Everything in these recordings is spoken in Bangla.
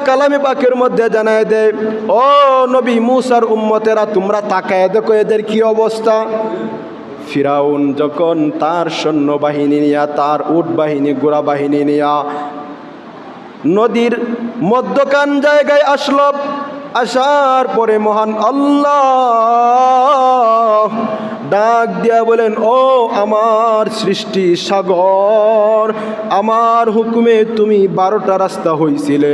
কালামে পাকের মধ্যে জানায় দেয়, ও নবী মুসার উম্মতেরা, তোমরা তাকায় দেখো এদের কি অবস্থা। ফিরাউন যখন তার সৈন্যবাহিনী নিয়া, তার উট বাহিনী, ঘোড়া বাহিনী নিয়া নদীর মধ্যখান জায়গায় আসলো, আসার পরে মহান আল্লাহ ডাক দিয়া বলেন, ও আমার সৃষ্টি সাগর, আমার হুকুমে তুমি 12টা রাস্তা হইছিলে,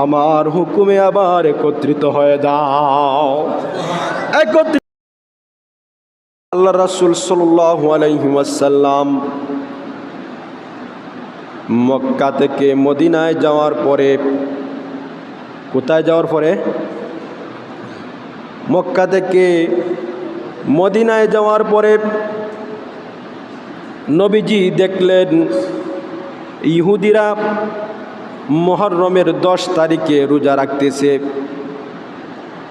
আমার হুকুমে আবার একত্রিত হয়ে যাও। একত্রিত আল্লাহ রাসূল সাল্লাল্লাহু আলাইহি ওয়াসাল্লাম মক্কা থেকে মদিনায় যাওয়ার পরে, কোথায় যাওয়ার পরে? মক্কা থেকে মদিনায় যাওয়ার পরে নবীজি দেখলেন ইহুদিরা মুহররমের 10 তারিখে রোজা রাখতেছে।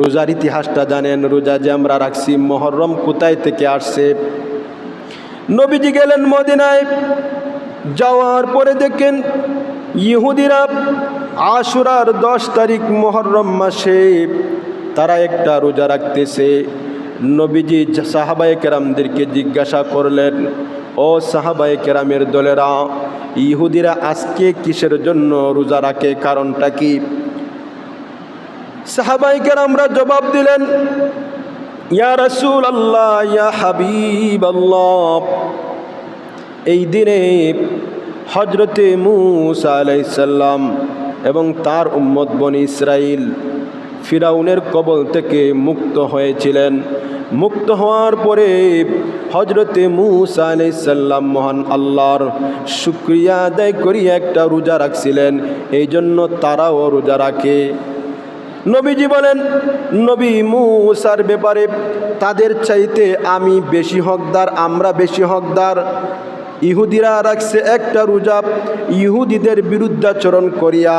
রোজার ইতিহাসটা জানেন, রোজা যে আমরা রাখছি, মুহররম কোথায় থেকে আসছে? নবীজি গেলেন মদিনায়, যাওয়ার পরে দেখেন ইহুদিরা আশুরার 10 তারিখ মুহররম মাসে তারা একটা রোজা রাখতেছে। নবীজি সাহাবায়ে কেরামদেরকে জিজ্ঞাসা করলেন, ও সাহাবায়ে কেরামের দলেরা, ইহুদিরা আজকে কিসের জন্য রোজা রাখে, কারণটা কি? সাহাবায়ে কেরামরা জবাব দিলেন, ইয়া রাসূলুল্লাহ, ইয়া হাবিবাল্লাহ, এই দিনে হযরতে মূসা আলাইহিস সালাম এবং তার উম্মত বনি ইসরাইল ফিরাউনের কবল থেকে মুক্ত হয়েছিলেন। মুক্ত হওয়ার পরে হযরতে মূসা আলাইহিস সালাম মহান আল্লাহর শুকরিয়া আদায় করিয়া একটা রোজা রাখছিলেন, এই জন্য তারাও রোজা রাখে। নবীজি বলেন, নবী মূসার ব্যাপারে তাদের চাইতে আমি বেশি হকদার, আমরা বেশি হকদার। ইহুদিরা রাখছে একটা রোজা, ইহুদিদের বিরুদ্ধাচরণ করিয়া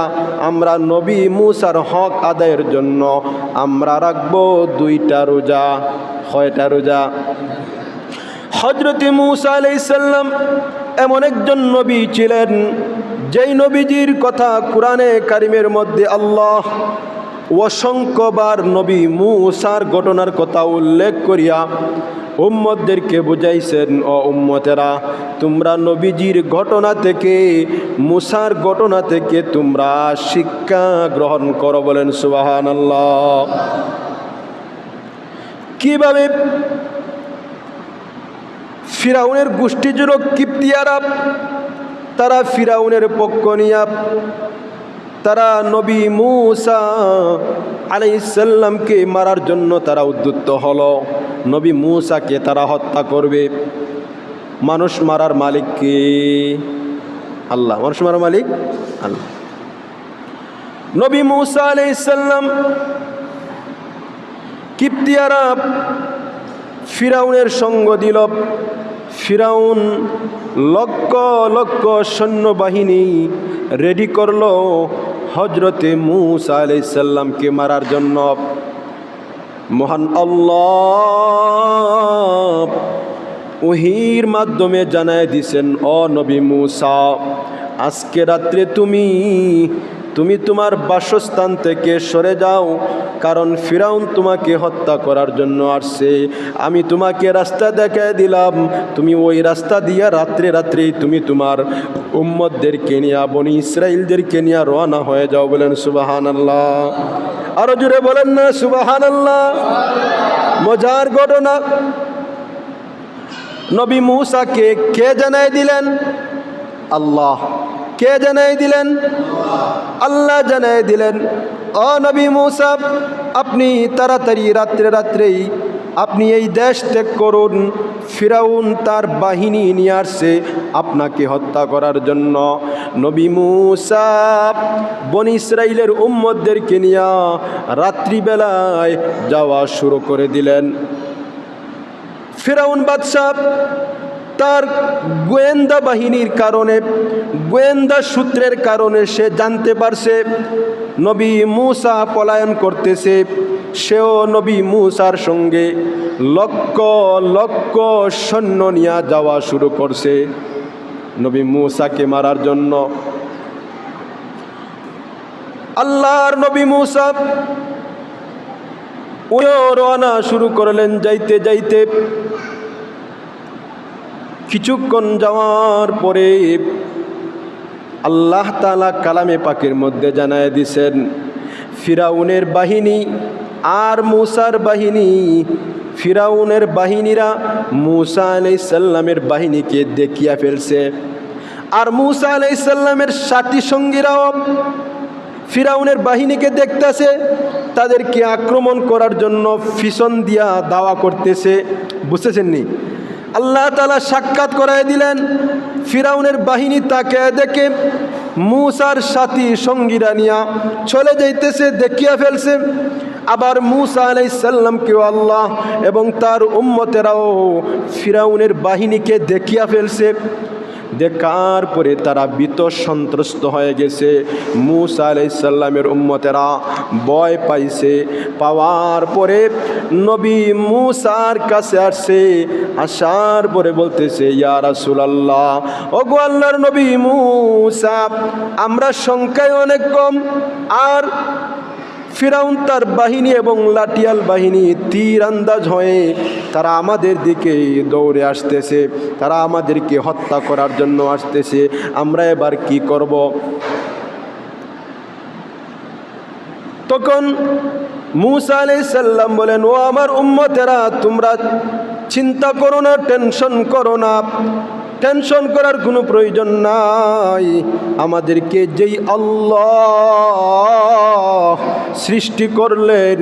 আমরা নবী মূসার হক আদায়ের জন্য আমরা রাখবো 2টা রোজা। কয়টা রোজা? হযরত মূসা আলাইহিস সালাম এমন একজন নবী ছিলেন, যেই নবীজির কথা কোরআনে কারিমের মধ্যে আল্লাহ অসংখ্যবার নবী মূসার ঘটনার কথা উল্লেখ করিয়া উম্মতদেরকে বুঝাইছেন, ও উম্মতেরা, তোমরা নবীজির ঘটনা থেকে, মূসার ঘটনা থেকে তোমরা শিক্ষা গ্রহণ করো। বলেন সুবহানাল্লাহ। কিভাবে ফিরাউনের গোষ্ঠীজুড়ো কিপ্তিয়ারা, তারা ফিরাউনের পক্ষ নিয়া তারা নবী মূসা আলাইহিস সালামকে মারার জন্য তারা উদ্যত হলো। নবী মূসাকে তারা হত্যা করবে। মানুষ মারার মালিক কে? আল্লাহ। মানুষ মারার মালিক আল্লাহ। নবী মূসা আলাইহিস সালাম কিপ্তিয়ারা ফিরাউনের সঙ্গ দিল। ফিরাউন লক্ষ লক্ষ সৈন্যবাহিনী রেডি করলো হযরতে মূসা আলাইহিস সালামকে মারার জন্য। মহান আল্লাহ ওহীর মাধ্যমে জানায় দিছেন, ও নবী মূসা, আজকে রাত্রে তুমি তোমার বাসস্থান থেকে সরে যাও, কারণ ফিরাউন তোমাকে হত্যা করার জন্য আসছে। আমি তোমাকে রাস্তা দেখায় দিলাম, তুমি ওই রাস্তা দিয়া রাত্রেই তুমি তোমার উম্মতদেরকে নিয়ে, বনি ইসরাইলদেরকে নিয়ে রওনা হয়ে যাও। বলেন সুবহানাল্লাহ। আরো জোরে বলেন না সুবহানাল্লাহ। মজার ঘটনা, নবী মূসাকে কে জানাই দিলেন? আল্লাহ। কে জানাই দিলেন? আল্লাহ জানাই দিলেন, ও নবী মূসা, আপনি তাড়াতাড়ি রাত্রেই আপনি এই দেশ ত্যাগ করুন। ফিরাউন তার বাহিনী নিয়ে আসছে আপনাকে হত্যা করার জন্য। নবী মূসা বনি ইসরাইলের উম্মতদেরকে নিয়ে রাত্রিবেলায় যাওয়া শুরু করে দিলেন। ফিরাউন বাদশাহ তার গোয়েন্দা বাহিনীর কারণে, গোয়েন্দা সূত্রের কারণে সে জানতে পারছে নবী মূসা পলায়ন করতেছে। সেও নবী মূসার সঙ্গে লক্ষ লক্ষ সৈন্য নিয়ে যাওয়া শুরু করছে নবী মূসাকে মারার জন্য। আল্লাহর নবী মূসা উনিও রওনা শুরু করলেন। যাইতে যাইতে কিছুক্ষণ যাওয়ার পরে আল্লাহ তাআলা কালামে পাকের মধ্যে জানায় দিছেন, ফিরাউনের বাহিনী আর মূসার বাহিনী, ফিরাউনের বাহিনীরা মূসা আলাইহিস সালামের বাহিনীকে দেখিয়া ফেলছে। আর মূসা আলাইহিস সালামের সাথী সঙ্গীরাও ফিরাউনের বাহিনীকে দেখতেছে, তাদেরকে আক্রমণ করার জন্য পিছন দিয়া দাওয়া করতেছে। বুঝতেছেন নি? আল্লাহ তাআলা সাক্ষাৎ করায় দিলেন। ফিরাউনের বাহিনী তাকে দেখে মূসার সাথী সঙ্গীরা নিয়া চলে যাইতেছে, দেখিয়া ফেলছে। আবার মূসা আলাইহিস সালামকেও আল্লাহ এবং তার উম্মতেরাও ফিরাউনের বাহিনীকে দেখিয়া ফেলছে। দেখার পরে তারা ভীত সন্ত্রস্ত হয়ে গেছে। মূসা আলাইহিস সালামের উম্মতেরা ভয় পাইছে। পাওয়ার পরে নবী মূসার কাছে আসছে। আসার পরে বলতেছে, ইয়া রাসূলুল্লাহ, ওগো আল্লাহর নবী মূসা, আমরা সংখ্যায় অনেক কম, আর ফিরাউন তার বাহিনী এবং লাঠিয়াল বাহিনী তীর আন্দাজ হয়ে তারা আমাদের দিকে দৌড়ে আসতেছে, তারা আমাদেরকে হত্যা করার জন্য আসতেছে। আমরা এবার কি করব? তখন মূসা আলাইহিস সালাম বলেন, ও আমার উম্মতেরা, তোমরা চিন্তা করো না, টেনশন করো না, টেনশন করার কোনো প্রয়োজন নাই। আমাদেরকে যেই আল্লাহ সৃষ্টি করলেন,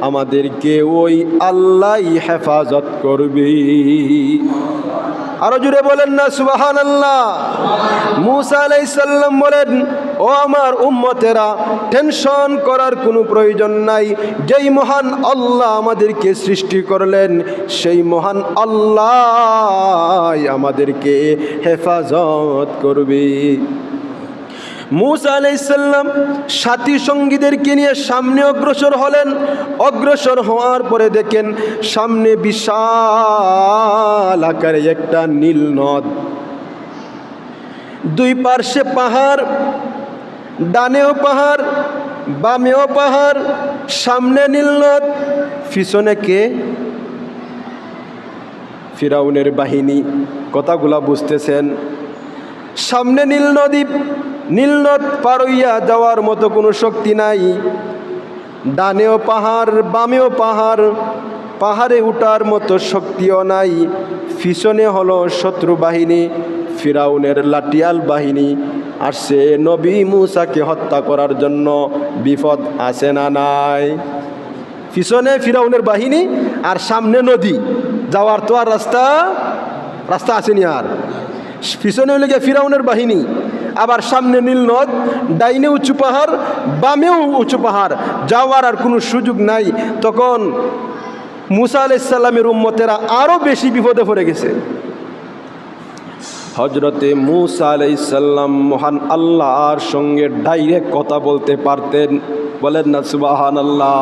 আমাদেরকে ওই আল্লাহই হেফাজত করবে। আরো জুড়ে বলেন না সুবহানাল্লাহ। মূসা আলাইহিস সালাম বলেন, ও আমার উম্মতেরা, টেনশন করার কোনো প্রয়োজন নাই। যেই মহান আল্লাহ আমাদেরকে সৃষ্টি করলেন, সেই মহান আল্লাহ আমাদেরকে হেফাজত করবে। মূসা আলাইহিস সালাম সাথী সঙ্গীদেরকে নিয়ে সামনে অগ্রসর হলেন। অগ্রসর হওয়ার পরে দেখেন সামনে বিশাল আকারে একটা নীল নদ, দুই পার্শ্বে পাহাড়, ডানেও পাহাড়, বামেও পাহাড়, সামনে নীল নদ। পিছনে কে? ফিরাউনের বাহিনী। কথাগুলা বুঝতেছেন? সামনে নীল নদী, নীল নদ পার হইয়া যাওয়ার মতো কোনো শক্তি নাই। ডানেও পাহাড়, বামেও পাহাড়, পাহাড়ে উঠার মতো শক্তিও নাই। পিছনে হলো শত্রু বাহিনী, ফিরাউনের লাঠিয়াল বাহিনী আসছে নবী মূসাকে হত্যা করার জন্য। বিপদ আছে না নাই? পিছনে ফিরাউনের বাহিনী আর সামনে নদী, যাওয়ার তো আর রাস্তা আসেনি। আর পিছনে হইলে গিয়ে ফিরাউনের বাহিনী, আবার সামনে নীল নদ, ডাইনে উঁচু পাহাড়, বামেও উঁচু পাহাড়, যাওয়ার আর কোনো সুযোগ নাই। তখন মূসা আলাইহিস সালামের উম্মতেরা আরও বেশি বিপদে পড়ে গেছে। হজরতে মূসা আলাইহিস সালাম মহান আল্লাহর সঙ্গে ডাইরেক্ট কথা বলতে পারতেন। বলেন না সুবহানাল্লাহ।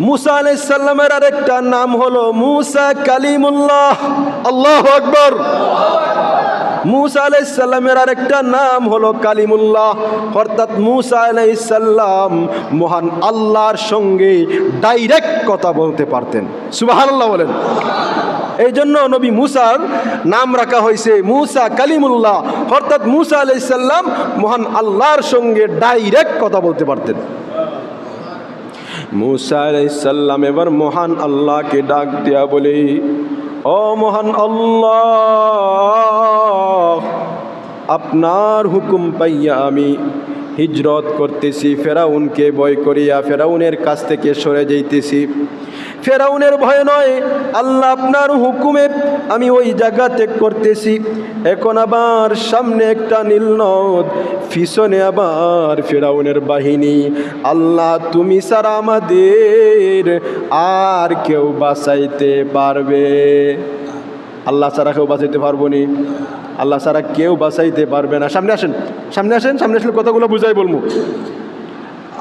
মূসা আলাইহিস সালামের আরেকটা নাম হলো মূসা কালিমুল্লাহ। আল্লাহু আকবার। মূসা আলাইহিস সালামের আরেকটা নাম হলো কালিমুল্লাহ, অর্থাৎ মূসা আলাইহিস সালাম মহান আল্লাহর সঙ্গে ডাইরেক্ট কথা বলতে পারতেন। সুবহানাল্লাহ বলেন। এই জন্য নবী মূসার নাম রাখা হয়েছে মূসা কালিমুল্লাহ, অর্থাৎ মূসা আলাইহিস সালাম মহান আল্লাহর সঙ্গে ডাইরেক্ট কথা বলতে পারতেন। মূসা আলাইহিস সালাম এবার মহান আল্লাহকে ডাক দিয়া বলে, ও মহান আল্লাহ, আপনার হুকুম পাইয়া আমি হিজরত করতেছি, ফেরাউনকে ভয় করিয়া ফেরাউনের কাছ থেকে সরে যাইতেছি। ফেরাউনের ভয় নয়, আল্লাহ আপনার হুকুমে আমি ওই জায়গা ত্যাগ করতেছি। এখন আবার সামনে একটা নীল নদ, পিছনে আবার ফেরাউনের বাহিনী। আল্লাহ তুমি ছাড়া আমাদের আর কেউ বাঁচাইতে পারবে? আল্লাহ ছাড়া কেউ বাঁচাইতে পারবো নি? আল্লাহ ছাড়া কেউ বাঁচাইতে পারবে না। সামনে আসেন, সামনে আসেন, সামনে আসলে কথাগুলো বুঝাই বলবো।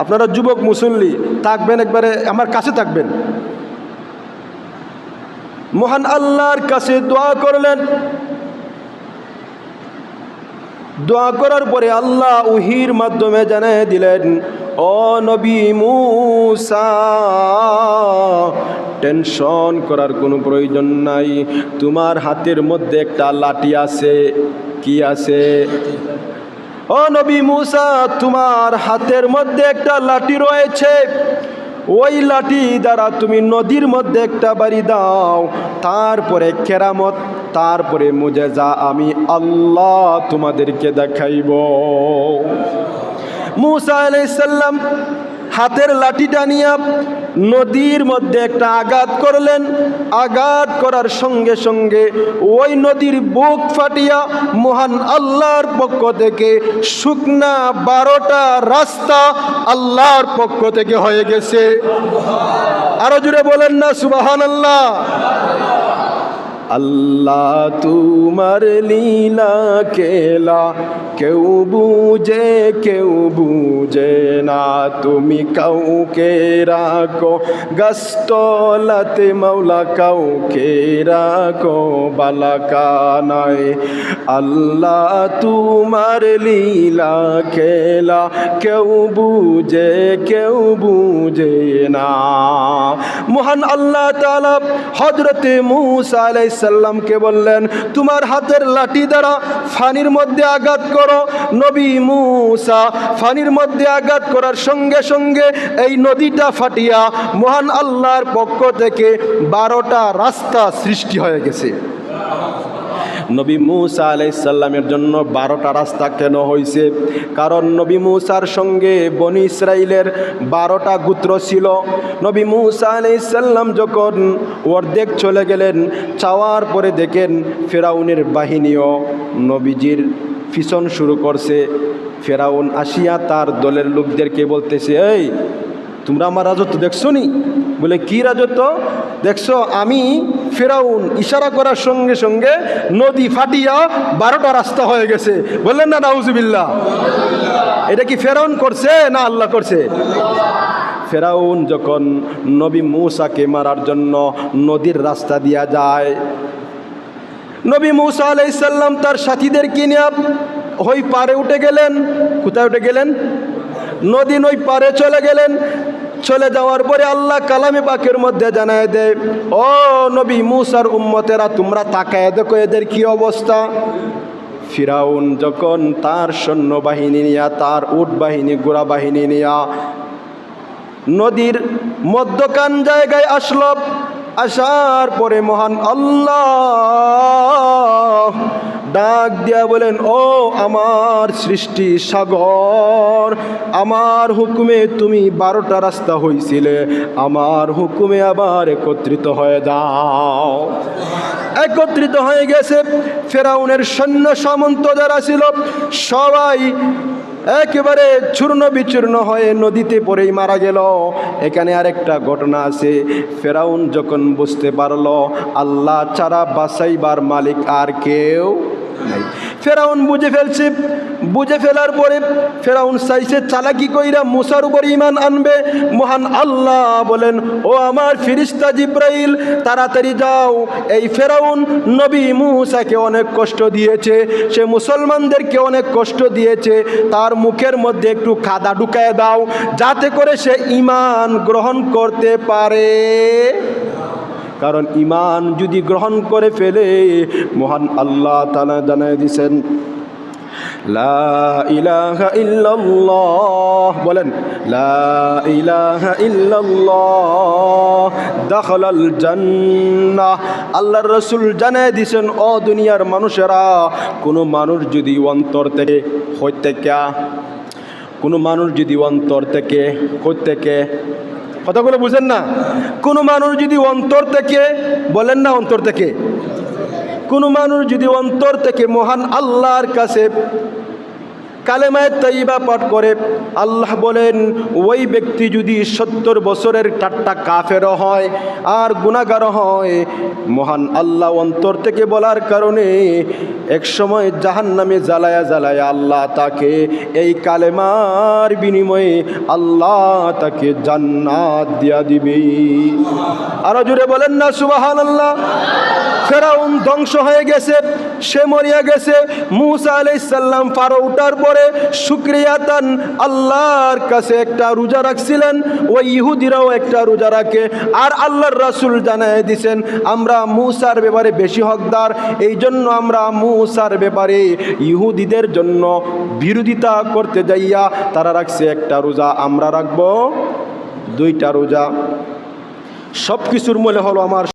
আপনারা যুবক মুসল্লি থাকবেন, একবারে আমার কাছে থাকবেন। মহান আল্লাহর কাছে দোয়া করলেন, দোয়া করার পরে আল্লাহ ওহীর মাধ্যমে জানিয়ে দিলেন, ও নবী মূসা, টেনশন করার কোনো প্রয়োজন নাই, তোমার হাতের মধ্যে একটা লাঠি আছে। কি আছে? ও নবী মূসা, তোমার হাতের মধ্যে একটা লাঠি রয়েছে, ওই লাঠি দ্বারা তুমি নদীর মধ্যে একটা বাড়ি দাও, তারপরে কেরামত, তারপরে মুজেজা আমি আল্লাহ তোমাদেরকে দেখাইব। মূসা আলাইহিস সালাম হাতের লাঠিটা নিয়ে নদীর মধ্যে একটা আঘাত করলেন। আঘাত করার সঙ্গে সঙ্গে ওই নদীর বুক ফাটিয়া মহান আল্লাহর পক্ষ থেকে শুকনা 12টা রাস্তা আল্লাহর পক্ষ থেকে হয়ে গেছে। আরো জুড়ে বলেন না সুবহানাল্লাহ। আল্লাহ তোমার লীলা খেলা কেউ বুঝে না, তুমি কাউকে রাখো গাছতলাতে মাওলা, কাউকে রাখো বালাকানায়। আল্লাহ তোমার লীলা খেলা কেউ বুঝে না। মহান আল্লাহ তাআলা হযরতে মূসা আলাইহিস সালামকে বললেন, তোমার হাতের লাঠি দ্বারা ফানির মধ্যে আঘাত করো। নবী মূসা ফানির মধ্যে আঘাত করার সঙ্গে সঙ্গে এই নদীটা ফাটিয়া মহান আল্লাহর পক্ষ থেকে 12টা রাস্তা সৃষ্টি হয়ে গেছে। নবী মূসা আলাইহিস সালামের জন্য 12টা রাস্তা কেন হয়েছে? কারণ নবী মূসার সঙ্গে বনি ইসরাইলের 12টা গোত্র ছিল। নবী মূসা আলাইহিস সালাম যখন অর্ধেক চলে গেলেন, চাওয়ার পরে দেখেন ফেরাউনের বাহিনীও নবীজির পিছন শুরু করছে। ফেরাউন আসিয়া তার দলের লোকদেরকে বলতেছে, এই তোমরা আমার রাজত্ব দেখছো নি? বলে, কি রাজত্ব দেখছো? আমি ফেরাউন ইশারা করার সঙ্গে সঙ্গে নদী ফাটিয়া 12টা রাস্তা হয়ে গেছে। বললেন না নাউজুবিল্লাহ? এটা কি ফেরাউন করছে না আল্লাহ করছে? ফেরাউন যখন নবী মূসাকে মারার জন্য নদীর রাস্তা দিয়া যায়, নবী মূসা আলাইহিস সালাম তার সাথীদেরকে নিয়ে ওই পারে উঠে গেলেন। কোথায় উঠে গেলেন? নদীর ওই পারে চলে গেলেন। চলে যাওয়ার পরে আল্লাহ কালামে পাকের মধ্যে জানায় দেয়, ও নবী মূসার উম্মতেরা, তোমরা তাকায় দেখো এদের কি অবস্থা। ফিরাউন যখন তার সৈন্যবাহিনী নিয়া, তার উট বাহিনী, ঘোড়া বাহিনী নিয়া নদীর মধ্যখান জায়গায় আসলো, আসার পরে মহান আল্লাহ ডাক দিয়া বলেন, ও আমার সৃষ্টি সাগর, আমার হুকুমে তুমি 12টা রাস্তা হইছিলে, আমার হুকুমে আবার একত্রিত হয়ে যাও। একত্রিত হয়ে গেছে। ফেরাউনের সৈন্য সামন্ত যারা ছিল সবাই একেবারে চূর্ণ বিচূর্ণ হয়ে নদীতে পড়েই মারা গেল। এখানে আরেকটা ঘটনা আছে। ফেরাউন যখন বুঝতে পারলো আল্লাহ ছাড়া বাঁচাইবার মালিক আর কেউ নাই, ফেরাউন বুঝে ফেলছে। বুঝে ফেলার পরে ফেরাউন চাইছে চালাকি কইরা মূসার উপর ঈমান আনবে। মহান আল্লাহ বলেন, ও আমার ফেরেশতা জিবরাইল, তাড়াতাড়ি যাও, এই ফেরাউন নবী মূসাকে অনেক কষ্ট দিয়েছে, সে মুসলমানদেরকে অনেক কষ্ট দিয়েছে, তার মুখের মধ্যে একটু কাদা ঢুকায় দাও, যাতে করে সে ঈমান গ্রহণ করতে পারে। কারণ ঈমান যদি গ্রহণ করে ফেলে, মহান আল্লাহ তাআলা জানায় দিয়েছেন, লা ইলাহা ইল্লাল্লাহ, বলেন লা ইলাহা ইল্লাল্লাহ দাখালাল জান্নাহ। আল্লাহর রাসূল জানায় দিয়েছেন, ও দুনিয়ার মানুষেরা, কোনো মানুষ যদি অন্তর থেকে কথাগুলো বুঝেন না? কোনো মানুষ যদি অন্তর থেকে, বলেন না অন্তর থেকে, কোনো মানুষ যদি অন্তর থেকে মহান আল্লাহর কালেমায়ে তাইয়্যিবা পাঠ করে, আল্লাহ বলেন ওই ব্যক্তি যদি 70 বছরের টাট্টা কাফেরও হয় আর গুনাহগার হয়, মহান আল্লাহ অন্তর থেকে বলার কারণে এক সময় জাহান্নামে জ্বালায়া জ্বালায়া আল্লাহ তাকে এই কালেমার বিনিময়ে আল্লাহ তাকে জান্নাত দিয়া দিবে। আরো জোরে বলেন না সুবহানাল্লাহ। ফেরাউন ধ্বংস হয়ে গেছে, সে মরিয়া গেছে। মূসা আলাইহিস সালাম পার ওঠার পরে শুকরিয়াতান আল্লাহর কাছে একটা রোজা রাখছিলেন, ওই ইহুদিরাও একটা রোজা রাখে। আর আল্লাহর রাসূল জানায় দিয়েছেন আমরা মূসার ব্যাপারে বেশি হকদার, এই জন্য আমরা মূসার ব্যাপারে ইহুদিদের জন্য বিরোধিতা করতে যাইয়া তারা রাখছে একটা রোজা, আমরা রাখবো 2টা রোজা। সব কিছুর মূলে হলো আমার